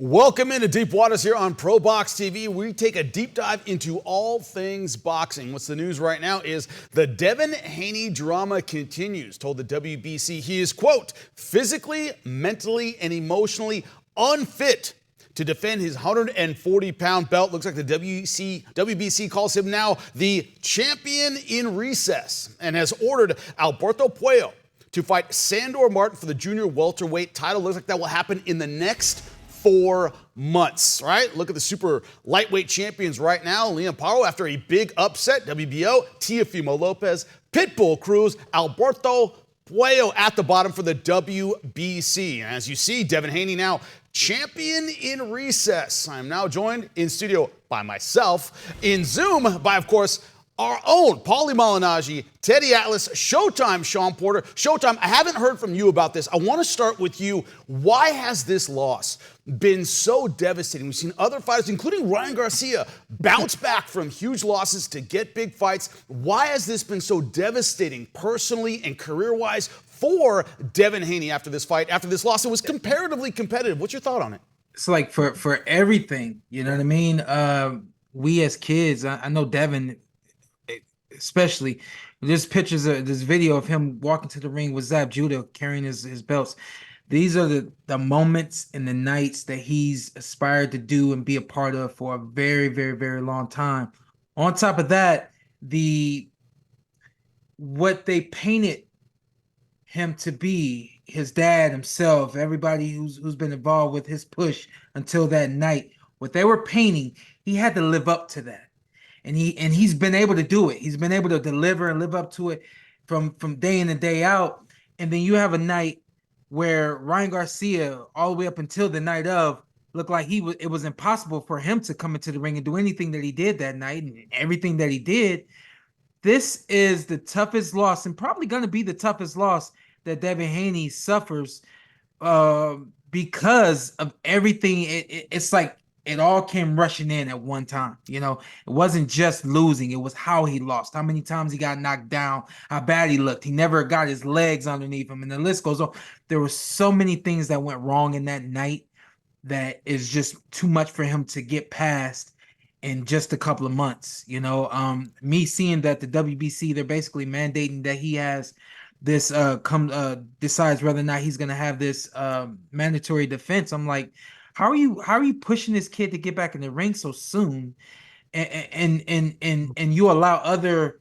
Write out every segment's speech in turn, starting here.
Welcome into Deep Waters here on ProBox TV. We take a deep dive into all things boxing. What's the news right now is the Devin Haney drama continues. Told the WBC he is, quote, physically, mentally, and emotionally unfit to defend his 140-pound belt. Looks like the WBC calls him now the champion in recess and has ordered Alberto Puello to fight Sandor Martin for the junior welterweight title. Looks like that will happen in the next 4 months, right? Look at the super lightweight champions right now. Liam Paro after a big upset, WBO, Teofimo Lopez, Pitbull Cruz, Alberto Puello at the bottom for the WBC. And as you see, Devin Haney now champion in recess. I'm now joined in studio by myself, in Zoom by, of course, our own Paulie Malignaggi, Teddy Atlas, Showtime Sean Porter. Showtime, I haven't heard from you about this. I want to start with you. Why has this loss been so devastating? We've seen other fighters, including Ryan Garcia, bounce back from huge losses to get big fights. Why has this been so devastating personally and career-wise for Devin Haney after this fight, after this loss? It was comparatively competitive. What's your thought on it? It's like for everything, you know what I mean? We as kids, I know Devin, especially, there's pictures of this video of him walking to the ring with Zab Judah carrying his belts. These are the moments and the nights that he's aspired to do and be a part of for a very, very, very long time. On top of that, what they painted him to be, his dad himself, everybody who's been involved with his push until that night, what they were painting, he had to live up to that. And he's been able to do it. He's been able to deliver and live up to it from day in and day out. And then you have a night where Ryan Garcia, all the way up until the night of, looked like it was impossible for him to come into the ring and do anything that he did that night, and everything that he did. This is the toughest loss, and probably going to be the toughest loss that Devin Haney suffers because of everything. It's like it all came rushing in at one time. You know, it wasn't just losing. It was how he lost, how many times he got knocked down, how bad he looked. He never got his legs underneath him, and the list goes on. There were so many things that went wrong in that night that is just too much for him to get past in just a couple of months. You know, me seeing that the WBC, they're basically mandating that he has this decides whether or not he's going to have this mandatory defense. I'm like, how are you pushing this kid to get back in the ring so soon, and you allow other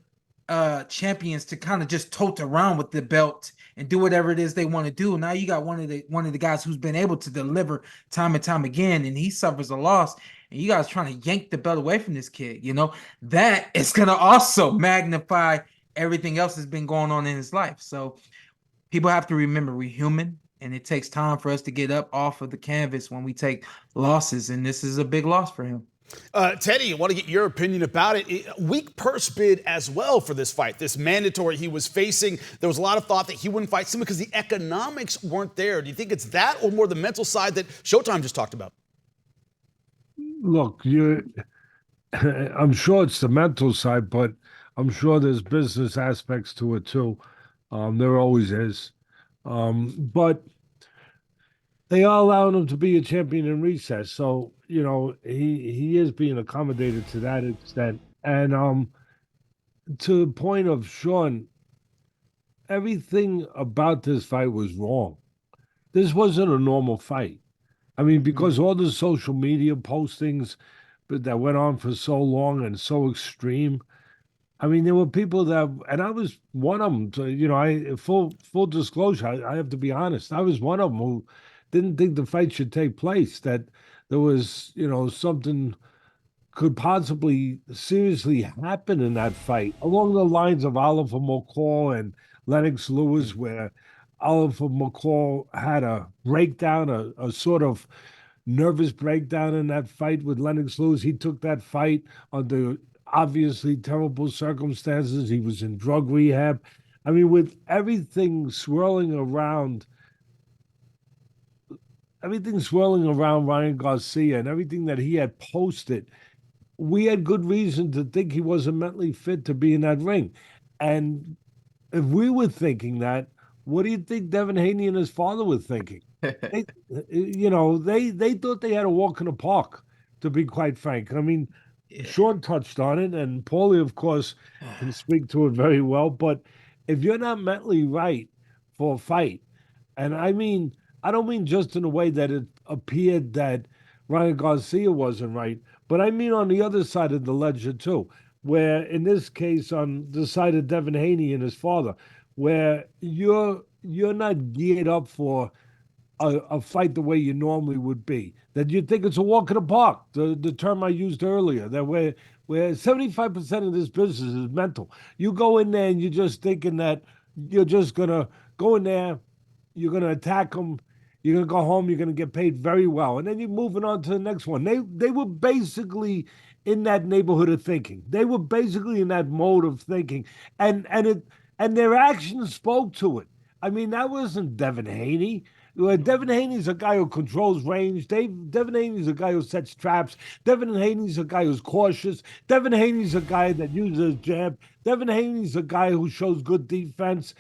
champions to kind of just tote around with the belt and do whatever it is they want to do? Now you got one of the guys who's been able to deliver time and time again, and he suffers a loss, and you guys trying to yank the belt away from this kid. You know, that is going to also magnify everything else that's been going on in his life. So people have to remember we're human, and it takes time for us to get up off of the canvas when we take losses, and this is a big loss for him. Teddy, I want to get your opinion about it. Weak purse bid as well for this fight, this mandatory he was facing. There was a lot of thought that he wouldn't fight simply because the economics weren't there. Do you think it's that or more the mental side that Showtime just talked about? Look, I'm sure it's the mental side, but I'm sure there's business aspects to it too. There always is. But they are allowing him to be a champion in recess. So, you know, he is being accommodated to that extent. And to the point of Sean, everything about this fight was wrong. This wasn't a normal fight. I mean, because all the social media postings that went on for so long and so extreme. I mean, there were people that, and I was one of them. So, you know, full disclosure, I have to be honest. I was one of them who didn't think the fight should take place. That there was, you know, something could possibly seriously happen in that fight, along the lines of Oliver McCall and Lennox Lewis, where Oliver McCall had a breakdown, a sort of nervous breakdown in that fight with Lennox Lewis. He took that fight under obviously terrible circumstances. He was in drug rehab. I mean, with everything swirling around Ryan Garcia and everything that he had posted, we had good reason to think he wasn't mentally fit to be in that ring. And if we were thinking that, what do you think Devin Haney and his father were thinking? they, they thought they had a walk in the park, to be quite frank. I mean, Yeah. Sean touched on it, and Paulie, of course, can speak to it very well. But if you're not mentally right for a fight, and I don't mean just in a way that it appeared that Ryan Garcia wasn't right, but I mean on the other side of the ledger too, where in this case on the side of Devin Haney and his father, where you're not geared up for a fight the way you normally would be. That you think it's a walk in the park, the term I used earlier, that where 75% of this business is mental. You go in there and you're just thinking that you're just gonna go in there, you're gonna attack them, you're gonna go home, you're gonna get paid very well, and then you're moving on to the next one. They were basically in that neighborhood of thinking. They were basically in that mode of thinking, and their actions spoke to it. I mean, that wasn't Devin Haney. Devin Haney's a guy who controls range. Devin Haney's a guy who sets traps. Devin Haney's a guy who's cautious. Devin Haney's a guy that uses jab. Devin Haney's a guy who shows good defense.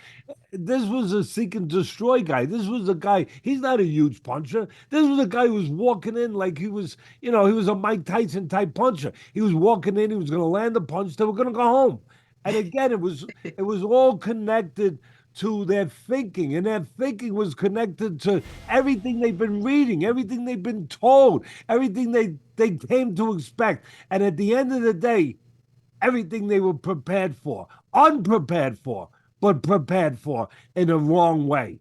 This was a seek and destroy guy. This was a guy, he's not a huge puncher. This was a guy who was walking in like he was, he was a Mike Tyson type puncher. He was walking in, he was going to land a punch, they were going to go home. And again, it was all connected to their thinking, and their thinking was connected to everything they've been reading, everything they've been told, everything they came to expect. And at the end of the day, everything they were prepared for, unprepared for, but prepared for in a wrong way.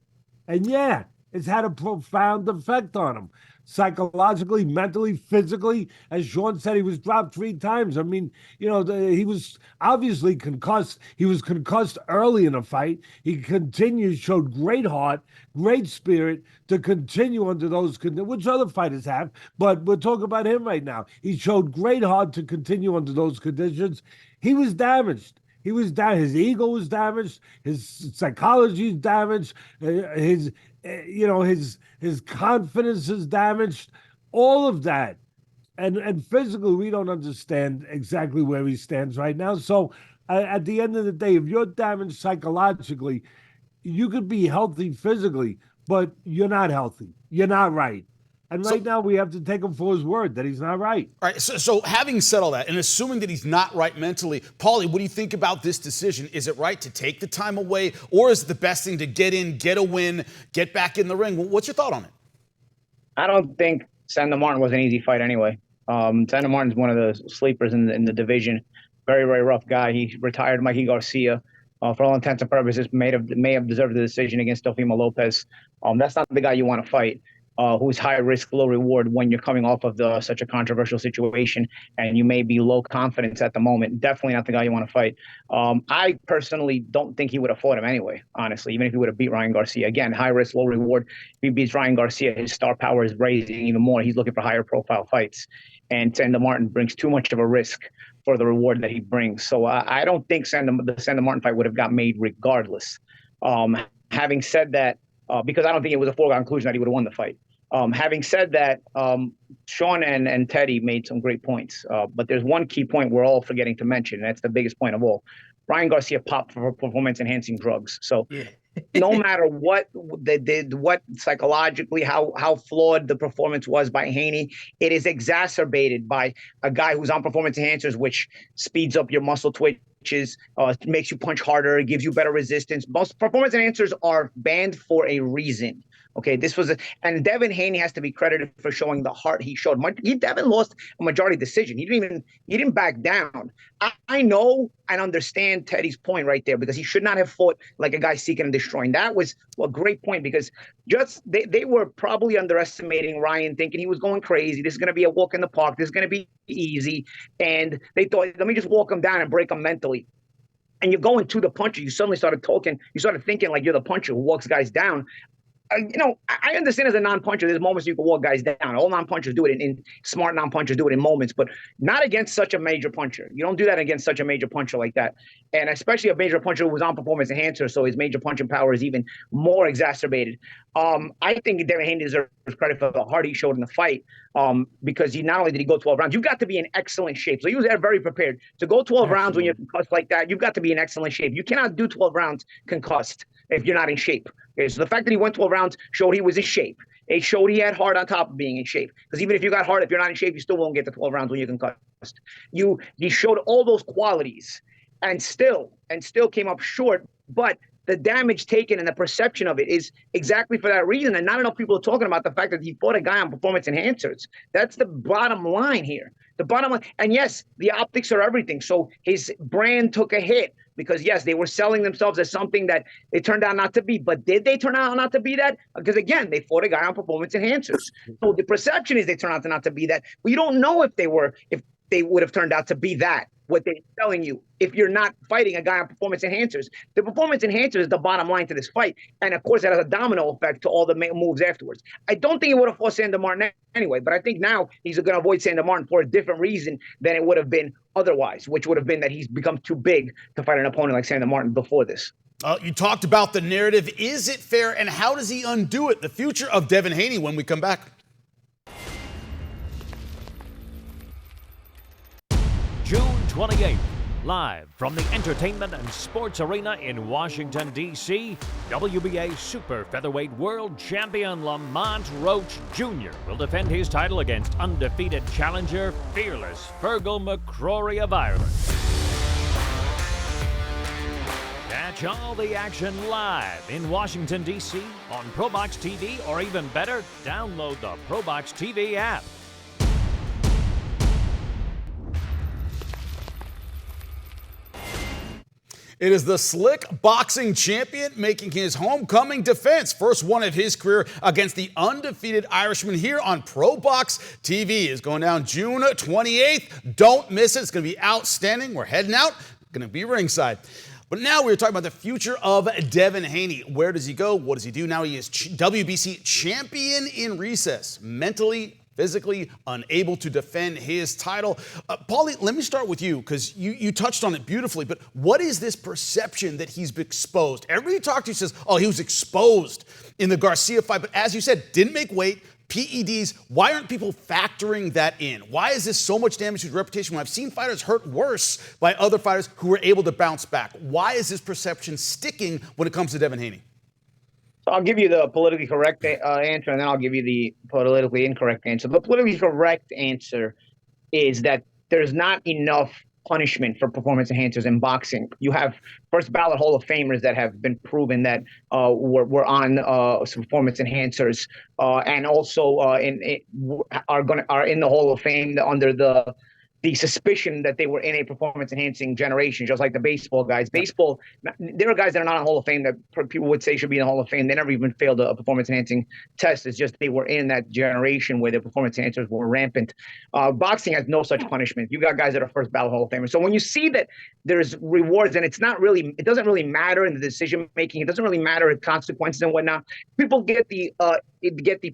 And yeah, it's had a profound effect on them. Psychologically, mentally, physically. As Sean said, he was dropped 3 times. I mean, he was obviously concussed. He was concussed early in the fight. He continued, showed great heart, great spirit to continue under those conditions, which other fighters have. But we're talking about him right now. He showed great heart to continue under those conditions. He was damaged. He was down. His ego was damaged. His psychology is damaged. His confidence is damaged. All of that, and physically, we don't understand exactly where he stands right now. So, at the end of the day, if you're damaged psychologically, you could be healthy physically, but you're not healthy. You're not right. And right now, we have to take him for his word that he's not right. All right, so having said all that, and assuming that he's not right mentally, Paulie, what do you think about this decision? Is it right to take the time away, or is it the best thing to get in, get a win, get back in the ring? What's your thought on it? I don't think Sandor Martin was an easy fight anyway. Sandor Martin's one of the sleepers in the division. Very, very rough guy. He retired Mikey Garcia. For all intents and purposes, may have deserved the decision against Teofimo Lopez. That's not the guy you want to fight. Who's high risk, low reward when you're coming off of such a controversial situation and you may be low confidence at the moment. Definitely not the guy you want to fight. I personally don't think he would have fought him anyway, honestly, even if he would have beat Ryan Garcia. Again, high risk, low reward. If he beats Ryan Garcia, his star power is raising even more. He's looking for higher profile fights. And Sandor Martin brings too much of a risk for the reward that he brings. So I don't think the Sandor Martin fight would have got made regardless. Having said that, because I don't think it was a foregone conclusion that he would have won the fight. Having said that, Sean and Teddy made some great points, but there's one key point we're all forgetting to mention, and that's the biggest point of all. Ryan Garcia popped for performance-enhancing drugs. So no matter what they did, what psychologically, how flawed the performance was by Haney, it is exacerbated by a guy who's on performance enhancers, which speeds up your muscle twitches, makes you punch harder, gives you better resistance. Most performance enhancers are banned for a reason. Okay, and Devin Haney has to be credited for showing the heart he showed. Devin lost a majority decision. He didn't back down. I know and understand Teddy's point right there, because he should not have fought like a guy seeking and destroying. That was a great point, because they were probably underestimating Ryan, thinking he was going crazy. This is going to be a walk in the park. This is going to be easy. And they thought, let me just walk him down and break him mentally. And you're going to the puncher. You suddenly started talking. You started thinking like you're the puncher who walks guys down. I understand as a non-puncher, there's moments you can walk guys down. All non-punchers do it in smart non-punchers do it in moments, but not against such a major puncher. You don't do that against such a major puncher like that. And especially a major puncher who was on performance enhancer, so his major punching power is even more exacerbated. I think Devin Haney deserves credit for the heart he showed in the fight, because not only did he go 12 rounds, you've got to be in excellent shape. So he was very prepared. To go 12 rounds when you're concussed like that, you've got to be in excellent shape. You cannot do 12 rounds concussed if you're not in shape. Okay, so the fact that he went 12 rounds showed he was in shape. It showed he had heart on top of being in shape. Because even if you got heart, if you're not in shape, you still won't get to 12 rounds when you're concussed. He showed all those qualities and still came up short. But the damage taken and the perception of it is exactly for that reason. And not enough people are talking about the fact that he fought a guy on performance enhancers. That's the bottom line here. The bottom line. And yes, the optics are everything. So his brand took a hit because, yes, they were selling themselves as something that it turned out not to be. But did they turn out not to be that? Because, again, they fought a guy on performance enhancers. So the perception is they turned out to not to be that. We don't know if they would have turned out to be that, what they're telling you, if you're not fighting a guy on performance enhancers. The performance enhancer is the bottom line to this fight. And, of course, that has a domino effect to all the moves afterwards. I don't think he would have fought Sandor Martin anyway, but I think now he's going to avoid Sandor Martin for a different reason than it would have been otherwise, which would have been that he's become too big to fight an opponent like Sandor Martin before this. You talked about the narrative. Is it fair, and how does he undo it? The future of Devin Haney when we come back. June 28th, live from the Entertainment and Sports Arena in Washington, D.C., WBA Super Featherweight World Champion Lamont Roach Jr. will defend his title against undefeated challenger, fearless Fergal McCrory of Ireland. Catch all the action live in Washington, D.C. on ProBox TV, or even better, download the ProBox TV app. It is the slick boxing champion making his homecoming defense. First one of his career against the undefeated Irishman here on ProBox TV. Is going down June 28th. Don't miss it. It's going to be outstanding. We're heading out. Going to be ringside. But now we're talking about the future of Devin Haney. Where does he go? What does he do? Now he is WBC champion in recess. Mentally, physically unable to defend his title. Paulie, let me start with you because you touched on it beautifully, but what is this perception that he's exposed? Everybody you talk to says, oh, he was exposed in the Garcia fight, but as you said, didn't make weight, PEDs. Why aren't people factoring that in? Why is this so much damage to his reputation when I've seen fighters hurt worse by other fighters who were able to bounce back? Why is this perception sticking when it comes to Devin Haney? I'll give you the politically correct answer, and then I'll give you the politically incorrect answer. The politically correct answer is that there's not enough punishment for performance enhancers in boxing. You have first ballot Hall of Famers that have been proven that were on performance enhancers, and also are in the Hall of Fame under the suspicion that they were in a performance-enhancing generation, just like the baseball guys. Baseball, there are guys that are not in the Hall of Fame that people would say should be in the Hall of Fame. They never even failed a performance-enhancing test. It's just they were in that generation where the performance enhancers were rampant. Boxing has no such punishment. You got guys that are first ballot Hall of Famers. So when you see that there's rewards, and it doesn't really matter in the decision-making. It doesn't really matter in consequences and whatnot. People get the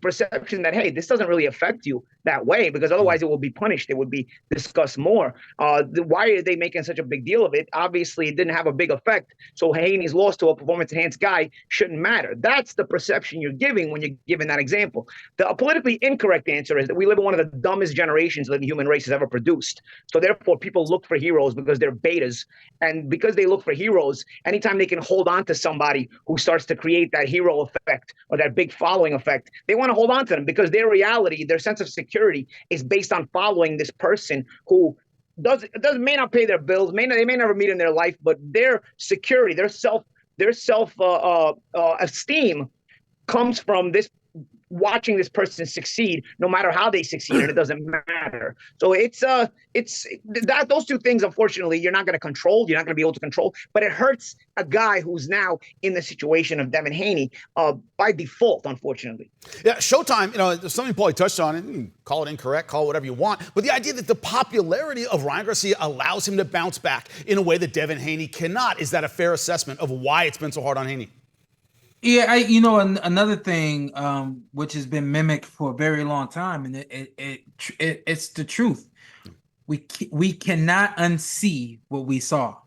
perception that, hey, this doesn't really affect you that way, because otherwise it will be punished. It would be discussed more. Why are they making such a big deal of it? Obviously, it didn't have a big effect. So Haney's loss to a performance-enhanced guy shouldn't matter. That's the perception you're giving when you're giving that example. The politically incorrect answer is that we live in one of the dumbest generations that the human race has ever produced. So therefore, people look for heroes because they're betas. And because they look for heroes, anytime they can hold on to somebody who starts to create that hero effect or that big following effect, they want to hold on to them because their reality, their sense of security is based on following this person who may not pay their bills, they may never meet in their life, but their security, their self esteem comes from this, watching this person succeed, no matter how they succeed, and it doesn't matter. So it's that those two things, unfortunately, you're not going to control. You're not going to be able to control, but it hurts a guy who's now in the situation of Devin Haney by default, unfortunately. Yeah, Showtime, something Paulie touched on, and call it incorrect, call it whatever you want, but the idea that the popularity of Ryan Garcia allows him to bounce back in a way that Devin Haney cannot. Is that a fair assessment of why it's been so hard on Haney? Yeah, another thing which has been mimicked for a very long time, and it's the truth. We cannot unsee what we saw.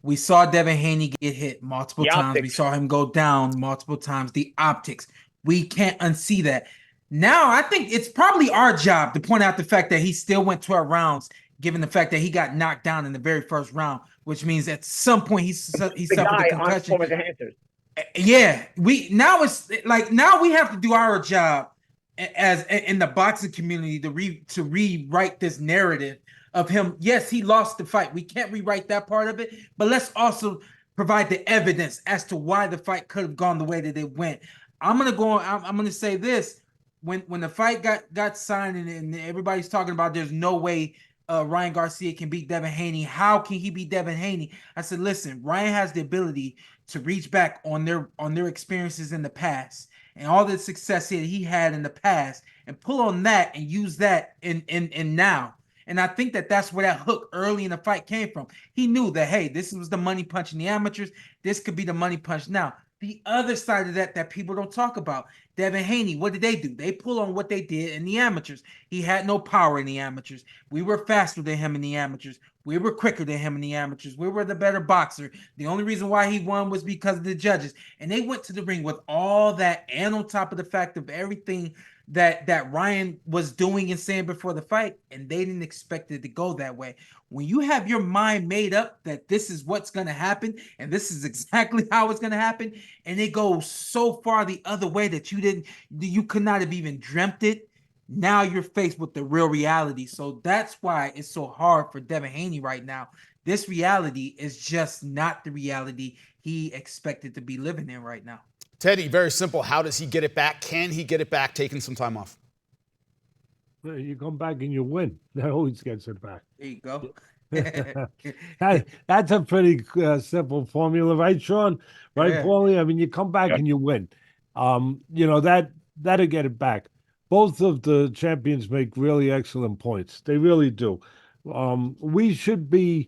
We saw Devin Haney get hit multiple times. We saw him go down multiple times. The optics. We can't unsee that. Now, I think it's probably our job to point out the fact that he still went 12 rounds, given the fact that he got knocked down in the very first round, which means at some point he suffered a concussion. Yeah, now we have to do our job as in the boxing community to rewrite this narrative of him. Yes, he lost the fight. We can't rewrite that part of it, but let's also provide the evidence as to why the fight could have gone the way that it went. I'm gonna say this: when the fight got signed and everybody's talking about there's no way Ryan Garcia can beat Devin Haney. How can he beat Devin Haney? I said, listen, Ryan has the ability to reach back on their experiences in the past and all the success that he had in the past and pull on that and use that in now. And I think that's where that hook early in the fight came from. He knew that, hey, this was the money punch in the amateurs. This could be the money punch now. The other side of that people don't talk about, Devin Haney, what did they do? They pull on what they did in the amateurs. He had no power in the amateurs. We were faster than him in the amateurs. We were quicker than him in the amateurs. We were the better boxer. The only reason why he won was because of the judges. And they went to the ring with all that, and on top of the fact of everything that Ryan was doing and saying before the fight, and they didn't expect it to go that way. When you have your mind made up that this is what's going to happen and this is exactly how it's going to happen, and it goes so far the other way that you could not have even dreamt it, now you're faced with the real reality. So that's why it's so hard for Devin Haney right now. This reality is just not the reality he expected to be living in right now. Teddy, very simple. How does he get it back? Can he get it back taking some time off? You come back and you win. That always gets it back. There you go. That's a pretty simple formula, right, Sean? Right, Yeah. Paulie? I mean, you come back and you win. That'll get it back. Both of the champions make really excellent points. They really do. We should be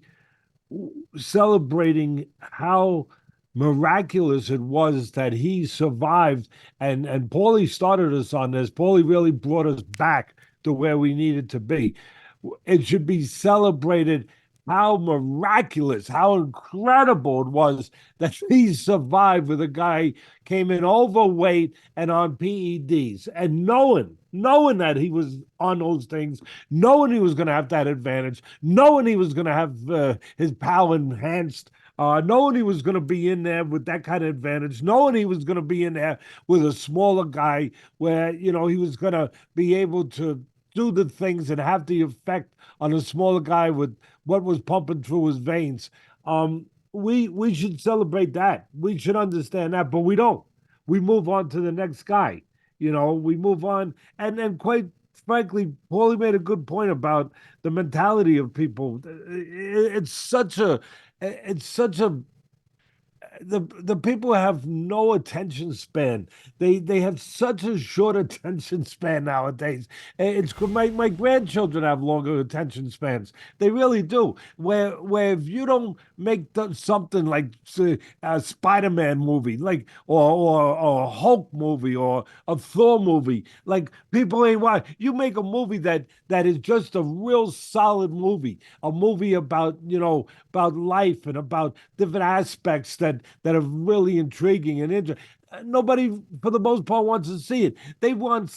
celebrating how miraculous it was that he survived, and Paulie started us on this. Paulie really brought us back to where we needed to be. It should be celebrated how miraculous, how incredible it was that he survived with a guy came in overweight and on PEDs, and knowing that he was on those things, knowing he was going to have that advantage, knowing he was going to have his power enhanced, knowing he was going to be in there with that kind of advantage, knowing he was going to be in there with a smaller guy where, he was going to be able to do the things and have the effect on a smaller guy with what was pumping through his veins. We should celebrate that. We should understand that, but we don't. We move on to the next guy. We move on. And then quite frankly, Paulie made a good point about the mentality of people. It's such a the people have no attention span. They have such a short attention span nowadays. It's my grandchildren have longer attention spans. They really do. Where if you don't make something like a Spider-Man movie, like or a Hulk movie or a Thor movie, like people ain't watch. You make a movie that is just a real solid movie, a movie about about life and about different aspects that are really intriguing and interesting. Nobody, for the most part, wants to see it. They want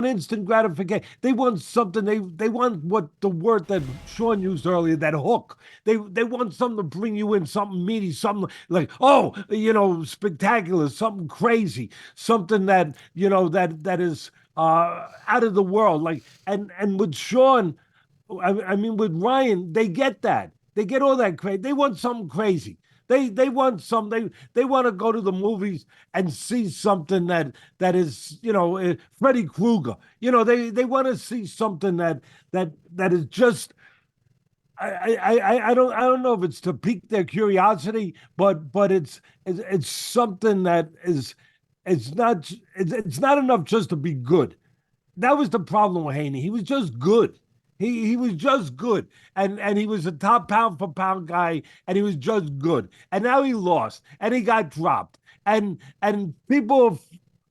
instant gratification. They want something. They want what the word that Sean used earlier, that hook. They want something to bring you in, something meaty, something like spectacular, something crazy, something that that is out of the world. Like and with Sean, I mean with Ryan, they get that. They get all that crazy. They want something crazy. They want something. They want to go to the movies and see something that is Freddy Krueger. They want to see something that is just. I don't know if it's to pique their curiosity, but it's something that is it's not enough just to be good. That was the problem with Haney. He was just good. He was just good, and he was a top pound for pound guy, and he was just good. And now he lost, and he got dropped. And people,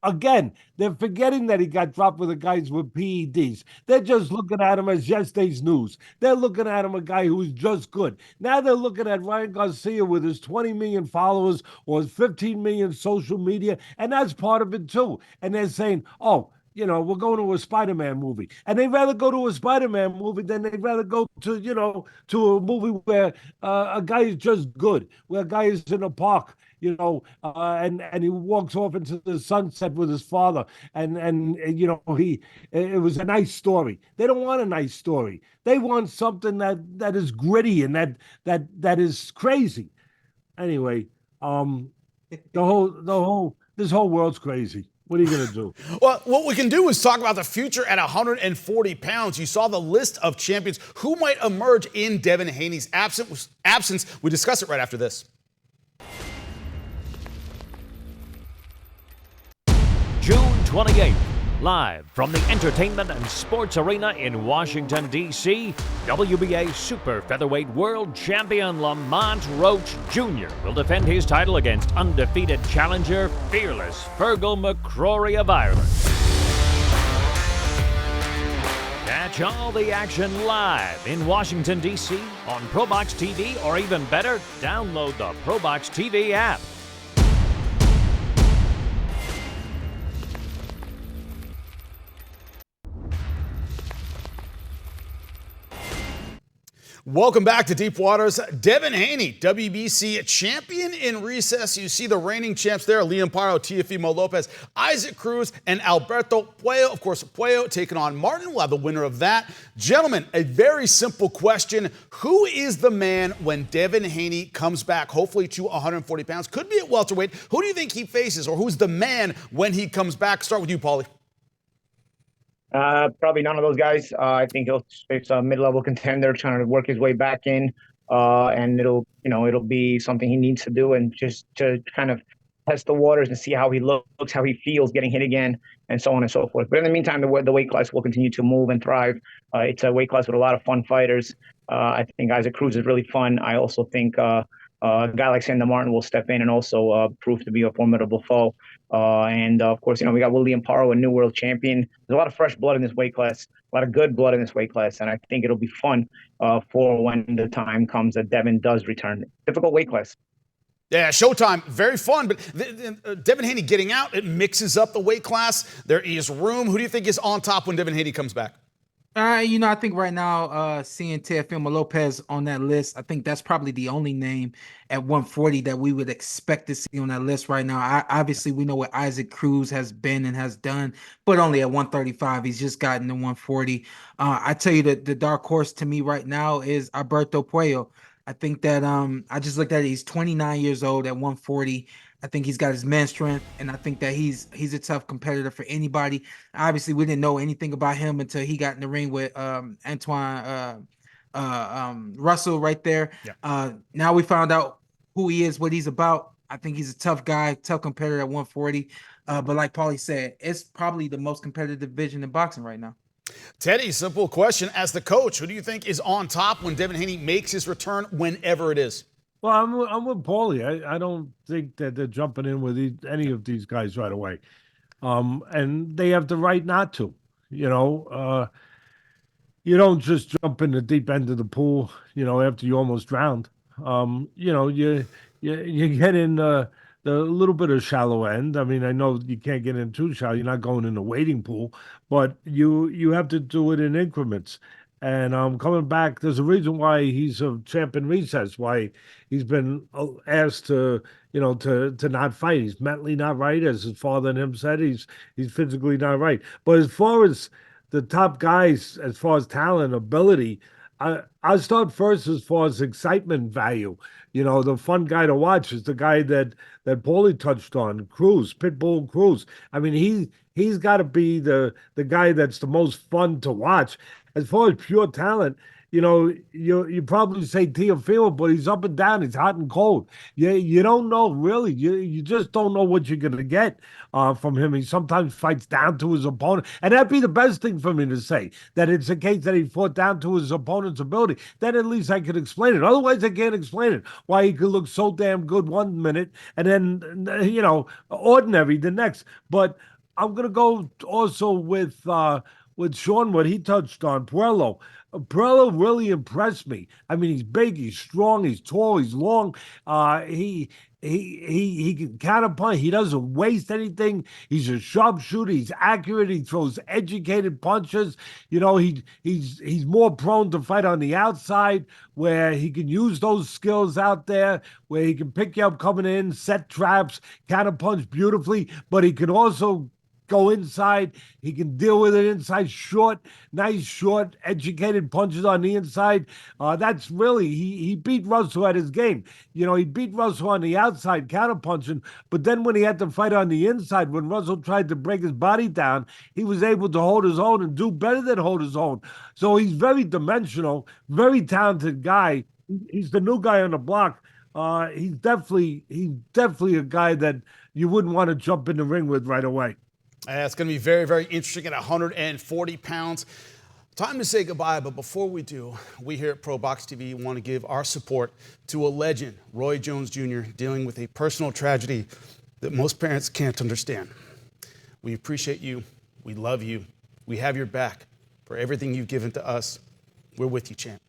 again, they're forgetting that he got dropped with the guys with PEDs. They're just looking at him as yesterday's news. They're looking at him a guy who was just good. Now they're looking at Ryan Garcia with his 20 million followers or his 15 million social media, and that's part of it too. And they're saying, oh, we're going to a Spider-Man movie. And they'd rather go to a Spider-Man movie than they'd rather go to, to a movie where a guy is just good, where a guy is in a park and he walks off into the sunset with his father, and it was a nice story. They don't want a nice story. They want something that is gritty and that is crazy. Anyway, this whole world's crazy. What are you going to do? Well, what we can do is talk about the future at 140 pounds. You saw the list of champions who might emerge in Devin Haney's absence. We discuss it right after this. June 28th, live from the Entertainment and Sports Arena in Washington, D.C., WBA Super Featherweight World Champion Lamont Roach Jr. will defend his title against undefeated challenger, fearless Fergal McCrory of Ireland. Catch all the action live in Washington, D.C. on ProBox TV, or even better, download the ProBox TV app. Welcome back to Deep Waters. Devin Haney, WBC champion in recess. You see the reigning champs there, Liam Paro, Teofimo Lopez, Isaac Cruz, and Alberto Puello. Of course, Puello taking on Martin. We'll have the winner of that. Gentlemen, a very simple question. Who is the man when Devin Haney comes back, hopefully to 140 pounds? Could be at welterweight. Who do you think he faces, or who's the man when he comes back? Start with you, Paulie. Probably none of those guys. I think he'll face a mid-level contender trying to work his way back in, and it'll be something he needs to do, and just to kind of test the waters and see how he looks, how he feels getting hit again, and so on and so forth. But in the meantime, the weight class will continue to move and thrive. It's a weight class with a lot of fun fighters. I think Isaac Cruz is really fun. I also think a guy like Sandor Martin will step in and also prove to be a formidable foe. And of course, we got William Paro, a new world champion. There's a lot of fresh blood in this weight class, a lot of good blood in this weight class, and I think it'll be fun for when the time comes that Devin does return. Difficult weight class. Yeah, Showtime, very fun, but Devin Haney getting out, it mixes up the weight class. There is room. Who do you think is on top when Devin Haney comes back? I think right now, seeing Teofimo Lopez on that list, I think that's probably the only name at 140 that we would expect to see on that list right now. Obviously, we know what Isaac Cruz has been and has done, but only at 135. He's just gotten to 140. I tell you that the dark horse to me right now is Alberto Puello. I think that I just looked at it. He's 29 years old at 140. I think he's got his man strength, and I think that he's a tough competitor for anybody. Obviously, we didn't know anything about him until he got in the ring with Antoine Russell right there. Yeah. Now we found out who he is, what he's about. I think he's a tough guy, tough competitor at 140. But like Paulie said, it's probably the most competitive division in boxing right now. Teddy, simple question. As the coach, who do you think is on top when Devin Haney makes his return, whenever it is? Well, I'm with Paulie. I don't think that they're jumping in with any of these guys right away. And they have the right not to. You don't just jump in the deep end of the pool, after you almost drowned. You get in the little bit of shallow end. I mean, I know you can't get in too shallow. You're not going in the wading pool, but you have to do it in increments. And coming back, there's a reason why he's a champ in recess, why he's been asked to not fight. He's mentally not right, as his father and him said. He's physically not right. But as far as the top guys, as far as talent, ability, I'll start first as far as excitement value. The fun guy to watch is the guy that Paulie touched on, Cruz, Pitbull Cruz. I mean, he's got to be the guy that's the most fun to watch. As far as pure talent, you probably say Teofimo, but he's up and down. He's hot and cold. You don't know, really. You just don't know what you're going to get from him. He sometimes fights down to his opponent. And that'd be the best thing for me to say, that it's a case that he fought down to his opponent's ability. Then at least I could explain it. Otherwise, I can't explain it. Why he could look so damn good one minute and then, ordinary the next. But I'm going to go also with Sean, what he touched on, Puello. Puello really impressed me. I mean, he's big, he's strong, he's tall, he's long. he can counterpunch. He doesn't waste anything. He's a sharpshooter. He's accurate. He throws educated punches. You know, he's more prone to fight on the outside, where he can use those skills out there, where he can pick you up coming in, set traps, counterpunch beautifully, but he can also go inside. He can deal with it inside, nice short, educated punches on the inside. That's really, he beat Russell at his game. You know, he beat Russell on the outside, counterpunching, but then when he had to fight on the inside, when Russell tried to break his body down, he was able to hold his own and do better than hold his own. So he's very dimensional, very talented guy. He's the new guy on the block. He's definitely a guy that you wouldn't want to jump in the ring with right away. It's going to be very, very interesting at 140 pounds. Time to say goodbye, but before we do, we here at ProBox TV want to give our support to a legend, Roy Jones Jr., dealing with a personal tragedy that most parents can't understand. We appreciate you. We love you. We have your back for everything you've given to us. We're with you, champ.